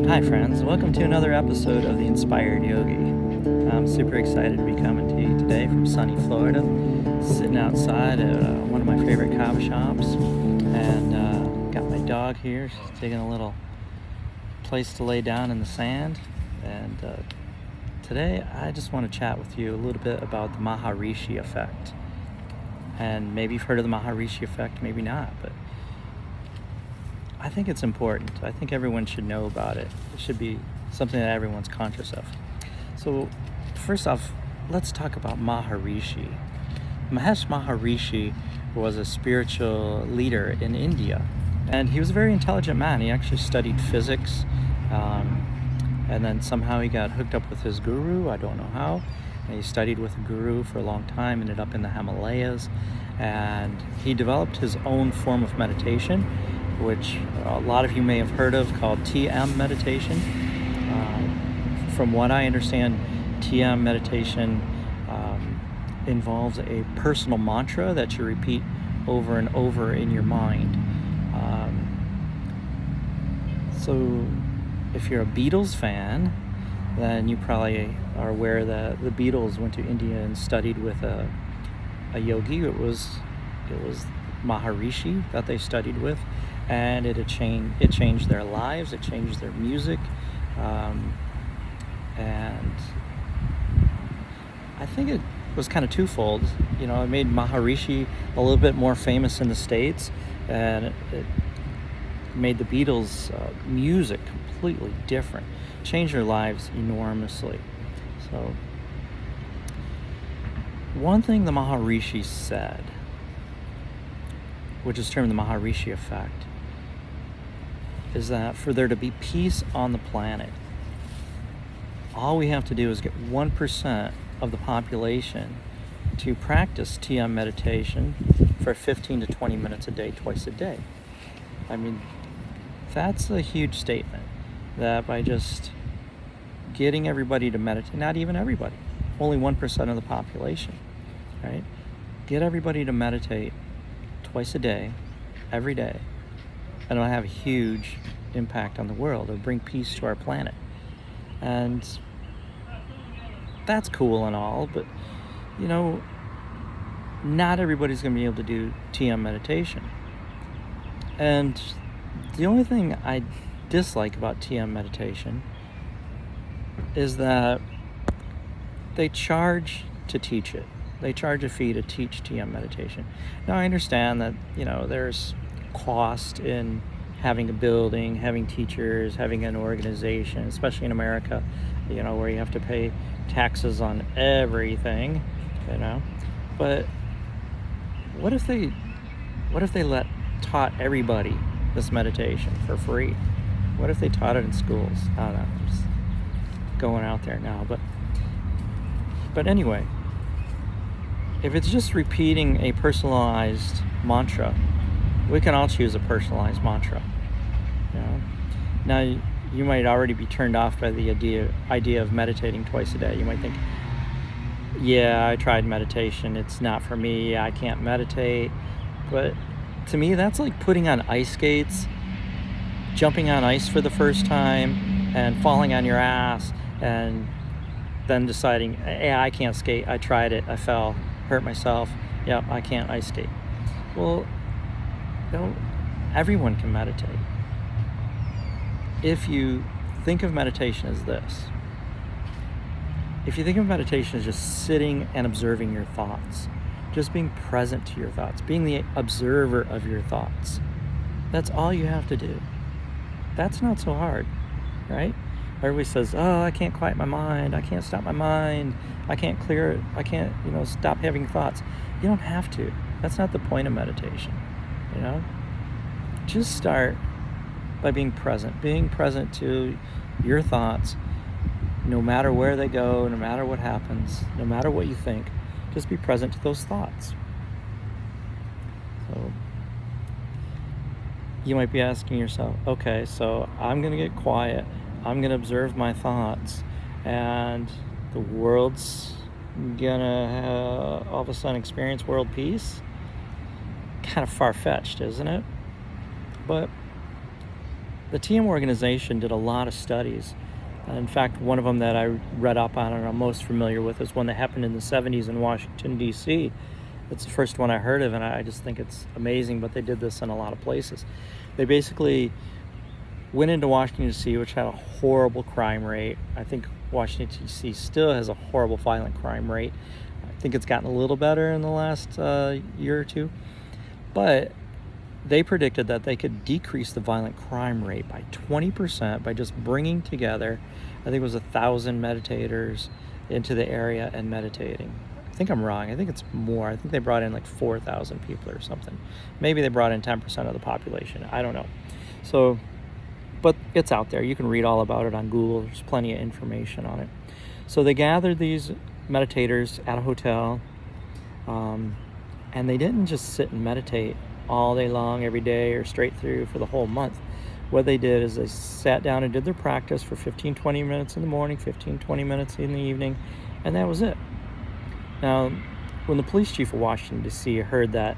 Hi friends, welcome to another episode of the Inspired Yogi. I'm super excited to be coming to you today from sunny Florida, sitting outside at one of my favorite coffee shops, and got my dog here. She's taking a little place to lay down in the sand, and today I just want to chat with you a little bit about the Maharishi Effect. And maybe you've heard of the Maharishi Effect, maybe not, but I think it's important. I think everyone should know about it. It should be something that everyone's conscious of. So first off, let's talk about Maharishi. Mahesh Maharishi was a spiritual leader in India, and he was a very intelligent man. He actually studied physics, and then somehow he got hooked up with his guru. I don't know how. And he studied with a guru for a long time, ended up in the Himalayas, and he developed his own form of meditation, which a lot of you may have heard of, called TM meditation. From what I understand, TM meditation involves a personal mantra that you repeat over and over in your mind. So if you're a Beatles fan, then you probably are aware that the Beatles went to India and studied with a yogi. It was Maharishi that they studied with, and it changed their lives. It changed their music, and I think it was kind of twofold. You know, it made Maharishi a little bit more famous in the States, and it made the Beatles' music completely different, changed their lives enormously. So one thing the Maharishi said, which is termed the Maharishi Effect, is that for there to be peace on the planet, all we have to do is get 1% of the population to practice TM meditation for 15 to 20 minutes a day, twice a day. I mean, that's a huge statement, that by just getting everybody to meditate, not even everybody, only 1% of the population, right? Get everybody to meditate twice a day, every day, and it'll have a huge impact on the world. It'll bring peace to our planet. And that's cool and all, but you know, not everybody's going to be able to do TM meditation. And the only thing I dislike about TM meditation is that they charge to teach it. They charge a fee to teach TM meditation. Now, I understand that, you know, there's cost in having a building, having teachers, having an organization, especially in America, you know, where you have to pay taxes on everything, you know. But what if they taught everybody this meditation for free? What if they taught it in schools? I don't know. I'm just going out there now, but anyway, if it's just repeating a personalized mantra, we can all choose a personalized mantra. You know? Now, you might already be turned off by the idea of meditating twice a day. You might think, yeah, I tried meditation. It's not for me. I can't meditate. But to me, that's like putting on ice skates, jumping on ice for the first time, and falling on your ass, and then deciding, hey, I can't skate. I tried it. I fell, hurt myself. Yep, I can't ice skate. Well, you know, everyone can meditate. If you think of meditation as this, if you think of meditation as just sitting and observing your thoughts, just being present to your thoughts, being the observer of your thoughts, that's all you have to do. That's not so hard, right? Everybody says, oh, I can't quiet my mind. I can't stop my mind. I can't clear it. I can't, stop having thoughts. You don't have to. That's not the point of meditation, Just start by being present to your thoughts, no matter where they go, no matter what happens, no matter what you think. Just be present to those thoughts. So you might be asking yourself, okay, so I'm going to get quiet. I'm going to observe my thoughts, and the world's going to all of a sudden experience world peace? Kind of far-fetched, isn't it? But the TM organization did a lot of studies. In fact, one of them that I read up on and I'm most familiar with is one that happened in the 70s in Washington, D.C. It's the first one I heard of, and I just think it's amazing, but they did this in a lot of places. They basically went into Washington, D.C., which had a horrible crime rate. I think Washington, D.C. still has a horrible violent crime rate. I think it's gotten a little better in the last year or two. But they predicted that they could decrease the violent crime rate by 20% by just bringing together, I think it was 1,000 meditators into the area and meditating. I think I'm wrong. I think it's more. I think they brought in like 4,000 people or something. Maybe they brought in 10% of the population. I don't know. So, but it's out there. You can read all about it on Google. There's plenty of information on it. So they gathered these meditators at a hotel, and they didn't just sit and meditate all day long every day or straight through for the whole month. What they did is they sat down and did their practice for 15-20 minutes in the morning, 15-20 minutes in the evening, and that was it. Now, when the police chief of Washington, D.C. heard that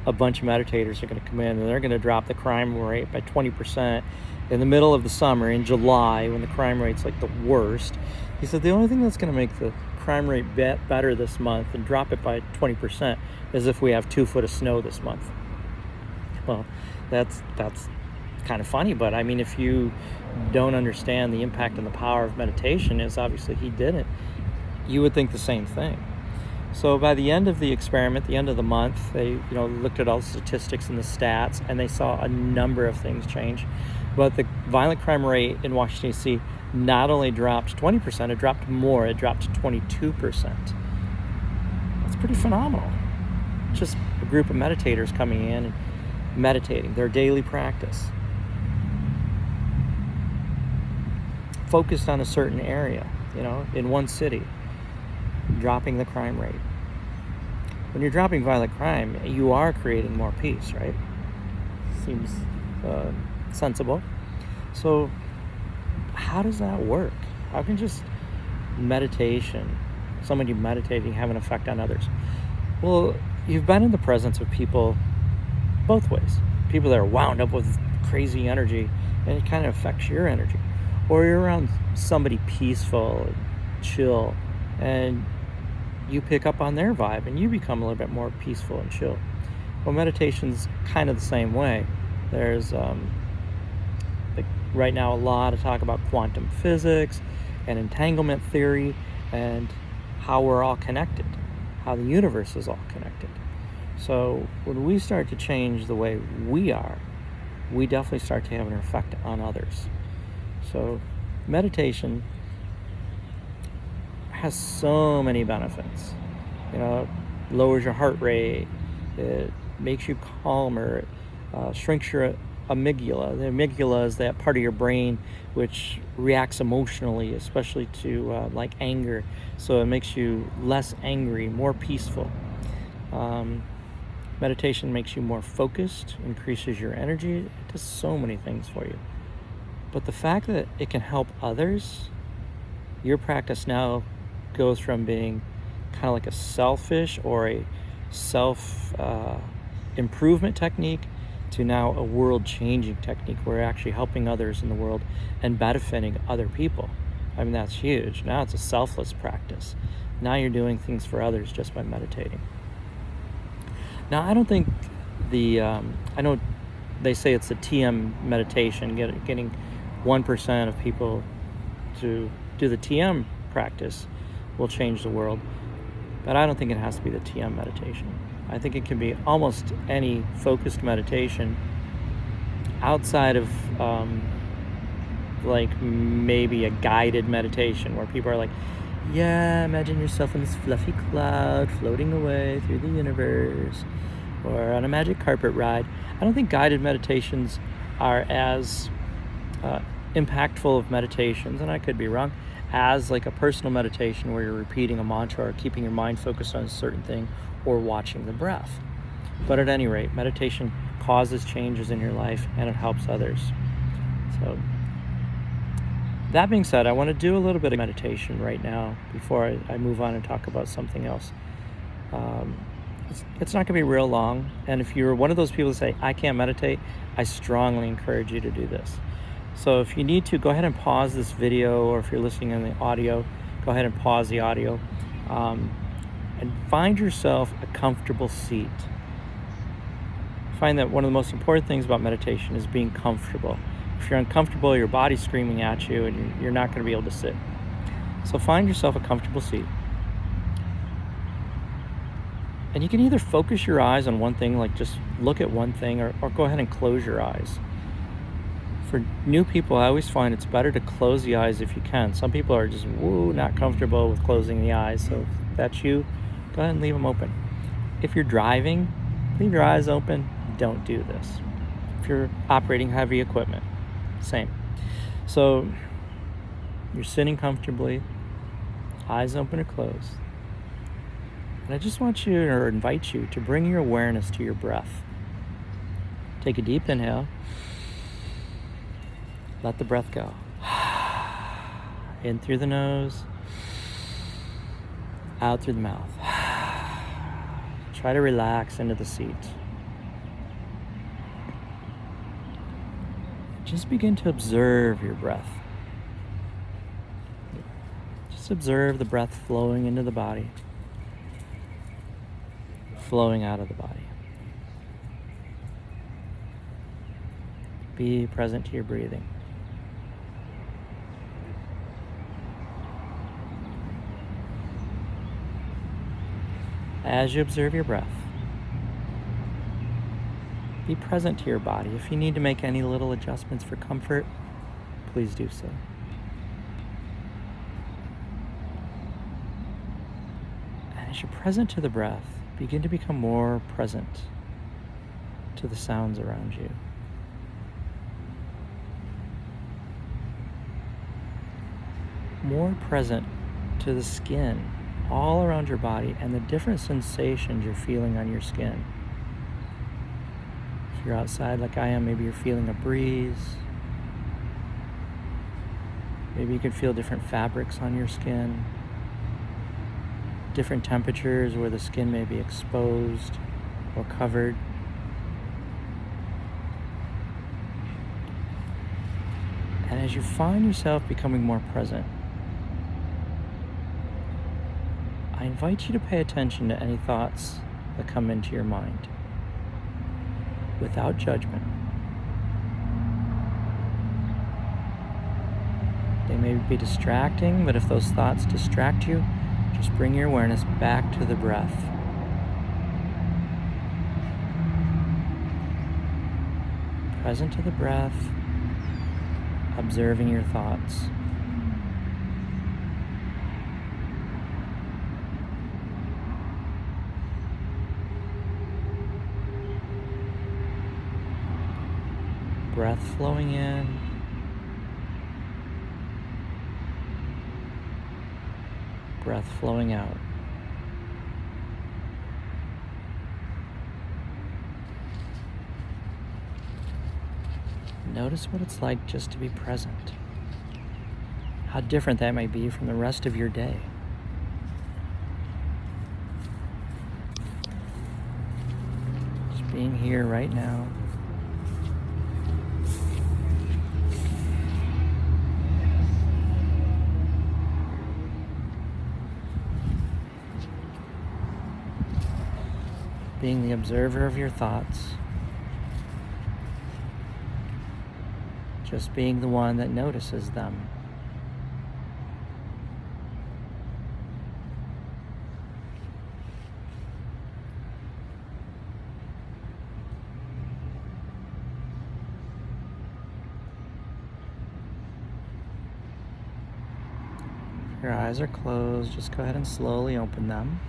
a bunch of meditators are going to come in and they're going to drop the crime rate by 20% in the middle of the summer, in July, when the crime rate's like the worst, he said the only thing that's going to make the crime rate better this month and drop it by 20% is if we have 2 foot of snow this month. Well, that's kind of funny, but I mean, if you don't understand the impact and the power of meditation, as obviously he didn't, you would think the same thing. So by the end of the experiment, the end of the month, they looked at all the statistics and the stats, and they saw a number of things change. But the violent crime rate in Washington, D.C. not only dropped 20%, it dropped more. It dropped to 22%. That's pretty phenomenal. Just a group of meditators coming in and meditating, their daily practice, focused on a certain area, in one city, dropping the crime rate. When you're dropping violent crime, you are creating more peace, right? Seems sensible. So how does that work? How can just meditation, somebody meditating, have an effect on others? Well, you've been in the presence of people both ways. People that are wound up with crazy energy, and it kind of affects your energy. Or you're around somebody peaceful, and chill, and you pick up on their vibe and you become a little bit more peaceful and chill. Well, meditation's kind of the same way. There's like right now a lot of talk about quantum physics and entanglement theory and how we're all connected, how the universe is all connected. So when we start to change the way we are, we definitely start to have an effect on others. So meditation has so many benefits. It lowers your heart rate, it makes you calmer, shrinks your amygdala. The amygdala is that part of your brain which reacts emotionally, especially to like anger. So it makes you less angry, more peaceful. Meditation makes you more focused, increases your energy. It does so many things for you. But the fact that it can help others, your practice now goes from being kind of like a selfish or a self-improvement technique to now a world-changing technique where you're actually helping others in the world and benefiting other people. I mean, that's huge. Now it's a selfless practice. Now you're doing things for others just by meditating. Now, I don't think I know they say it's a TM meditation, getting 1% of people to do the TM practice will change the world. But I don't think it has to be the TM meditation. I think it can be almost any focused meditation outside of like maybe a guided meditation where people are like, yeah, imagine yourself in this fluffy cloud floating away through the universe, or on a magic carpet ride. I don't think guided meditations are as impactful of meditations, and I could be wrong, as like a personal meditation where you're repeating a mantra or keeping your mind focused on a certain thing or watching the breath. But at any rate, meditation causes changes in your life and it helps others. So that being said, I want to do a little bit of meditation right now before I move on and talk about something else. It's not going to be real long. And if you're one of those people that say, I can't meditate, I strongly encourage you to do this. So if you need to, go ahead and pause this video, or if you're listening in the audio, go ahead and pause the audio. And find yourself a comfortable seat. Find that one of the most important things about meditation is being comfortable. If you're uncomfortable, your body's screaming at you, and you're not going to be able to sit. So find yourself a comfortable seat. And you can either focus your eyes on one thing, like just look at one thing, or go ahead and close your eyes. For new people, I always find it's better to close the eyes if you can. Some people are just not comfortable with closing the eyes. So if that's you, go ahead and leave them open. If you're driving, leave your eyes open. Don't do this. If you're operating heavy equipment, same. So you're sitting comfortably, eyes open or closed. And I just want you, or invite you, to bring your awareness to your breath. Take a deep inhale. Let the breath go. In through the nose, out through the mouth. Try to relax into the seat. Just begin to observe your breath. Just observe the breath flowing into the body, flowing out of the body. Be present to your breathing. As you observe your breath, be present to your body. If you need to make any little adjustments for comfort, please do so. And as you're present to the breath, begin to become more present to the sounds around you. More present to the skin all around your body and the different sensations you're feeling on your skin. If you're outside like I am, maybe you're feeling a breeze. Maybe you can feel different fabrics on your skin. Different temperatures where the skin may be exposed or covered. And as you find yourself becoming more present, I invite you to pay attention to any thoughts that come into your mind without judgment. They may be distracting, but if those thoughts distract you, just bring your awareness back to the breath. Present to the breath, observing your thoughts. Breath flowing in. Breath flowing out. Notice what it's like just to be present. How different that might be from the rest of your day. Just being here right now. Being the observer of your thoughts. Just being the one that notices them. If your eyes are closed, just go ahead and slowly open them.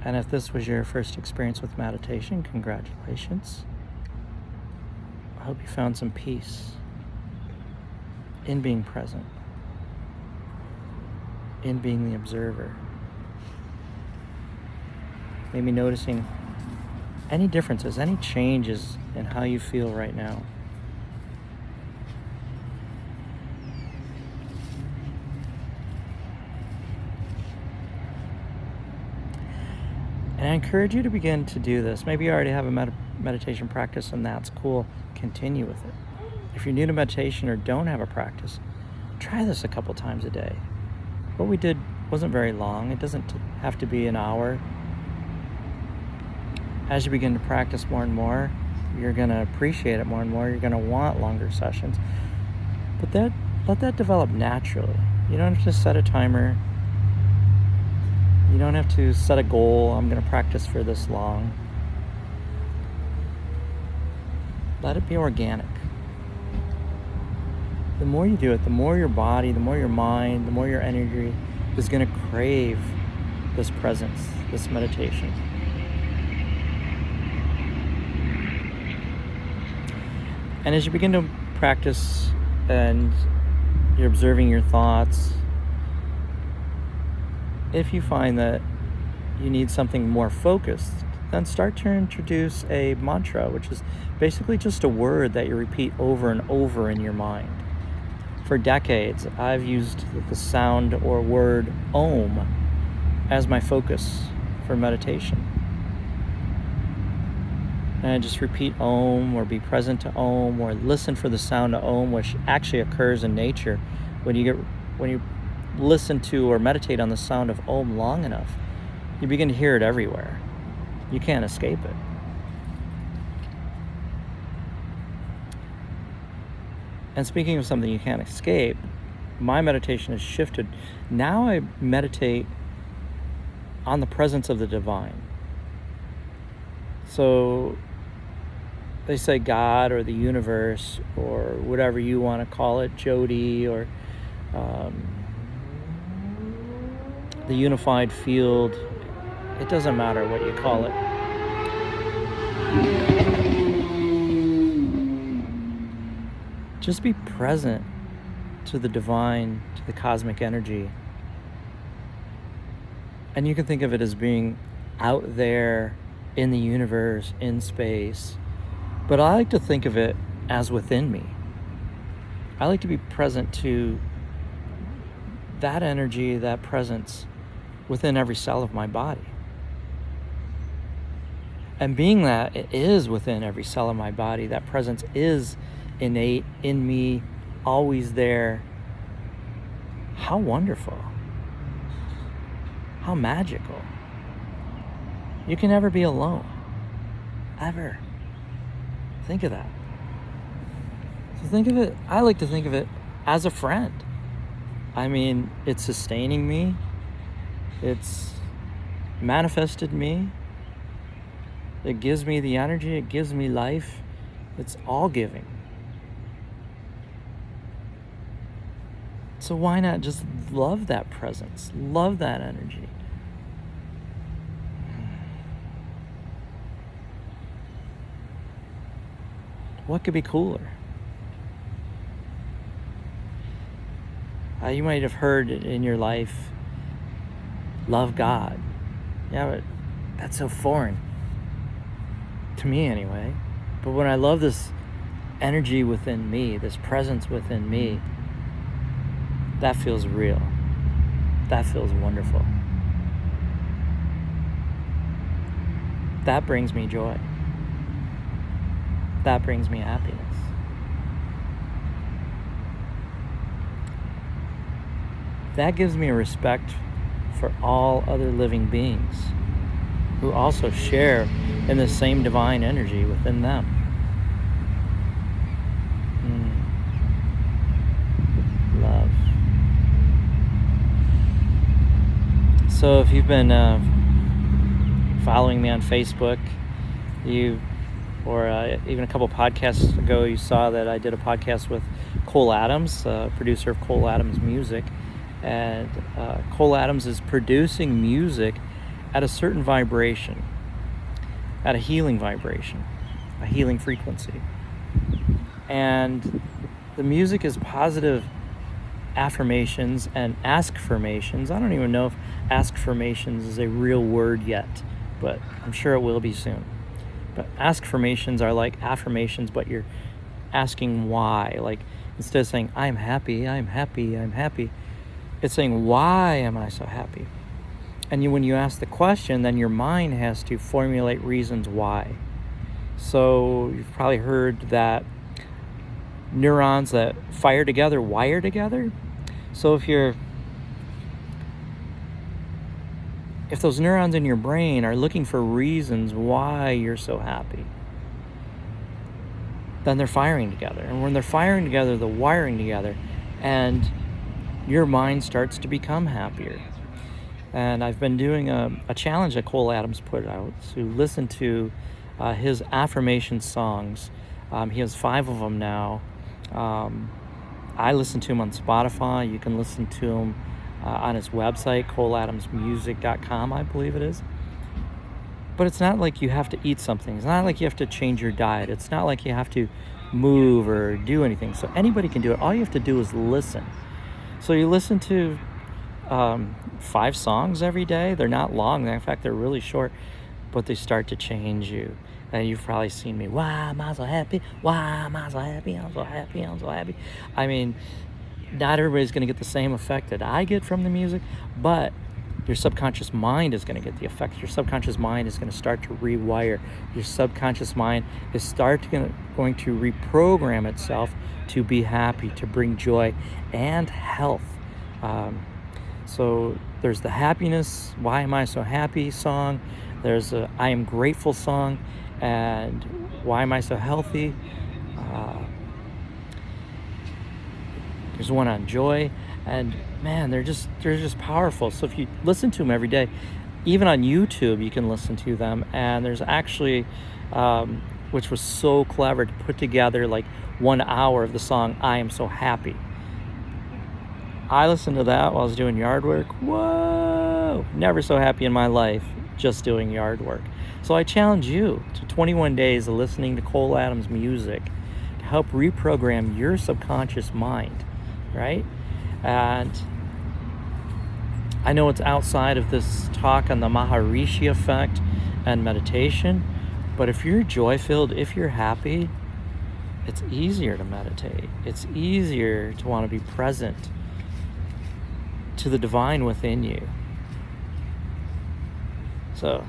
And if this was your first experience with meditation, congratulations. I hope you found some peace in being present, in being the observer. Maybe noticing any differences, any changes in how you feel right now. And I encourage you to begin to do this. Maybe you already have a meditation practice, and that's cool. Continue with it. If you're new to meditation or don't have a practice, try this a couple times a day. What we did wasn't very long. It doesn't have to be an hour. As you begin to practice more and more, you're going to appreciate it more and more. You're going to want longer sessions. But let that develop naturally. You don't have to set a timer. You don't have to set a goal. I'm going to practice for this long. Let it be organic. The more you do it, the more your body, the more your mind, the more your energy is going to crave this presence, this meditation. And as you begin to practice and you're observing your thoughts, if you find that you need something more focused, then start to introduce a mantra, which is basically just a word that you repeat over and over in your mind. For decades, I've used the sound or word Om as my focus for meditation. And I just repeat Om, or be present to Om, or listen for the sound of Om, which actually occurs in nature. When you listen to or meditate on the sound of Om long enough, you begin to hear it everywhere. You can't escape it. And speaking of something you can't escape, my meditation has shifted. Now I meditate on the presence of the divine. So they say God or the universe or whatever you want to call it, Jodi, or the unified field. It doesn't matter what you call it. Just be present to the divine, to the cosmic energy. And you can think of it as being out there in the universe, in space. But I like to think of it as within me. I like to be present to that energy, that presence within every cell of my body. And being that it is within every cell of my body, that presence is innate in me, always there. How wonderful. How magical. You can never be alone. Ever. Think of that. So think of it, I like to think of it as a friend. I mean, it's sustaining me. It's manifested me. It gives me the energy. It gives me life. It's all giving. So why not just love that presence? Love that energy. What could be cooler? You might have heard in your life, love God. Yeah, but that's so foreign. To me anyway. But when I love this energy within me, this presence within me, that feels real. That feels wonderful. That brings me joy. That brings me happiness. That gives me a respect for all other living beings who also share in the same divine energy within them. Love. So if you've been following me on Facebook, even a couple podcasts ago, you saw that I did a podcast with Cole Adams, producer of Cole Adams Music. And Cole Adams is producing music at a certain vibration, at a healing vibration, a healing frequency. And the music is positive affirmations and ask-formations. I don't even know if ask-formations is a real word yet, but I'm sure it will be soon. But ask-formations are like affirmations, but you're asking why. Like, instead of saying, I'm happy, I'm happy, I'm happy, it's saying, why am I so happy? And when you ask the question, then your mind has to formulate reasons why. So you've probably heard that neurons that fire together wire together. So if those neurons in your brain are looking for reasons why you're so happy, then they're firing together. And when they're firing together, they're wiring together, and your mind starts to become happier. And I've been doing a challenge that Cole Adams put out to listen to his affirmation songs. He has 5 of them now. I listen to him on Spotify. You can listen to him on his website, coleadamsmusic.com, I believe it is. But it's not like you have to eat something. It's not like you have to change your diet. It's not like you have to move or do anything. So anybody can do it. All you have to do is listen. So you listen to 5 songs every day. They're not long. In fact, they're really short, but they start to change you. And you've probably seen me, why am I so happy? Why am I so happy? I'm so happy. I'm so happy. I mean, not everybody's going to get the same effect that I get from the music, but your subconscious mind is going to get the effect. Your subconscious mind is going to start to rewire. Your subconscious mind is going to reprogram itself to be happy, to bring joy and health. So there's the happiness, why am I so happy song. There's a I am grateful song, and why am I so healthy. There's one on joy, and man, they're just powerful. So if you listen to them every day, even on YouTube, you can listen to them. And there's actually, which was so clever, to put together like 1 hour of the song I Am So Happy. I listened to that while I was doing yard work. Whoa! Never so happy in my life just doing yard work. So I challenge you to 21 days of listening to Cole Adams music to help reprogram your subconscious mind, right? And I know it's outside of this talk on the Maharishi Effect and meditation, but if you're joy-filled, if you're happy, it's easier to meditate. It's easier to want to be present to the divine within you. So,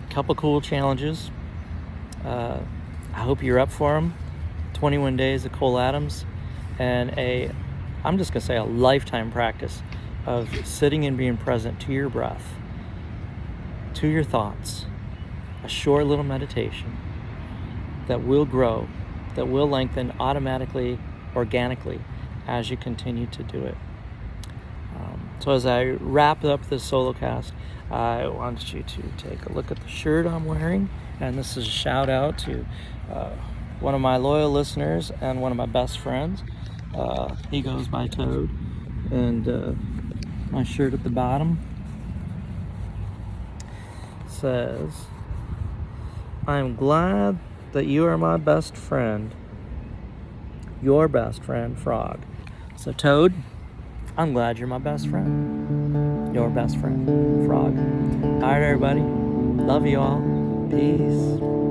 a couple cool challenges. I hope you're up for them. 21 days of Cole Adams, and I'm just going to say a lifetime practice of sitting and being present to your breath, to your thoughts. A short little meditation that will grow, that will lengthen automatically, organically, as you continue to do it. So as I wrap up this solo cast, I want you to take a look at the shirt I'm wearing. And this is a shout out to one of my loyal listeners and one of my best friends. He goes by Toad. And my shirt at the bottom says, I am glad that you are my best friend. Your best friend, Frog. So Toad, I'm glad you're my best friend. Your best friend, Frog. All right, everybody. Love you all. Peace.